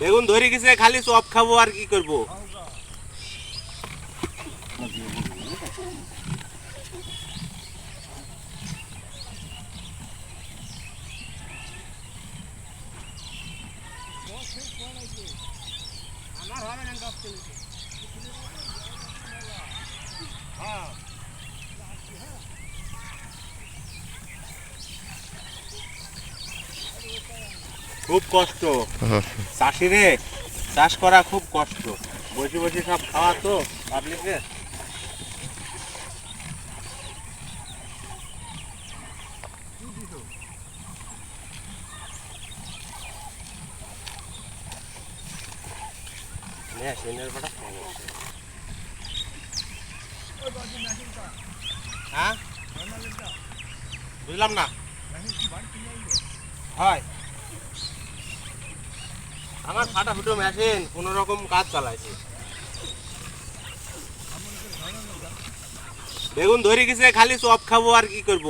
বেগুন ধরে গেছে, খালি চপ খাবো আর কি করব। খুব কষ্ট চাষিরে, চাষ করা খুব কষ্ট। বসে বসে সব খাওয়া তো পাবলিকের। হ্যাঁ বুঝলাম না। হয় আমার ফাটা ফুটো মেশিন কোন রকম কাজ চালাইছে। বেগুন ধরে গেছে, খালি চপ খাবো আর কি করব।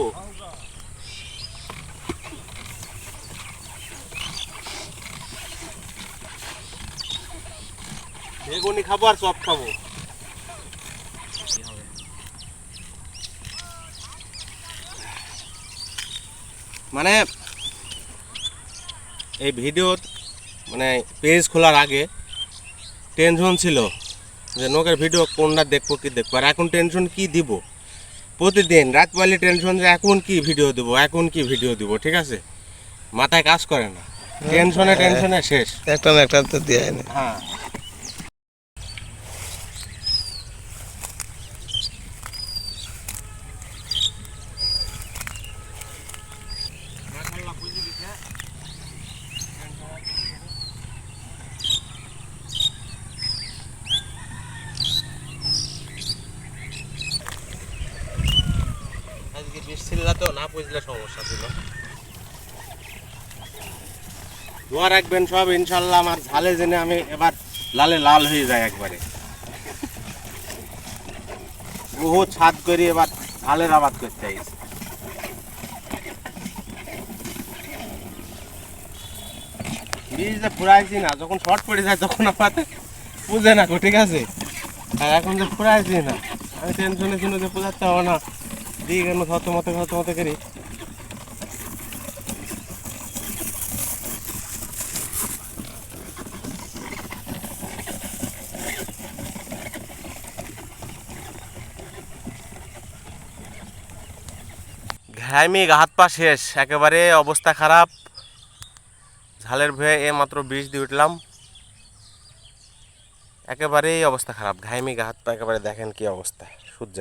বেগুনি খাবো আর চপ খাবো। মানে এই ভিডিও মানে পেজ খোলার আগে টেনশন ছিল যে নোকের ভিডিও কোনটা দেখবো কি দেখবো, আর এখন টেনশন কি দিব। প্রতিদিন রাত পাইলে টেনশন যে এখন কি ভিডিও দেবো, এখন কি ভিডিও দিব। ঠিক আছে, মাথায় কাজ করে না, টেনশনে টেনশনে শেষ। একটা না একটা তো দেয় না। হ্যাঁ আজকে বৃষ্টি তো না বুঝলে সমস্যা ছিল। দোয়া রাখবেন সব, ইনশাল্লাহ আমার ঝালে জেনে আমি এবার লালে লাল হয়ে যায় একবারে। বহু ছাদ করি এবার ঝালের আবাদ করতে চাইছি। বীজটা ফুরাইছি না, যখন শর্ট পড়ে যায় তখন আমাদের বুঝে না। ঠিক আছে, আর এখন যে ফুরাইছি না, আমি টেনশনের জন্য যে পূজাতে হবে না, দিয়ে কেন থতমতে করি। ঘামি হাত পা শেষ, একেবারে অবস্থা খারাপ। ঝালের ভয়ে মাত্র 20 দিয়ে উঠলাম, একেবারেই অবস্থা খারাপ। ঘামি হাত পা একেবারে দেখেন কি অবস্থা, সূর্য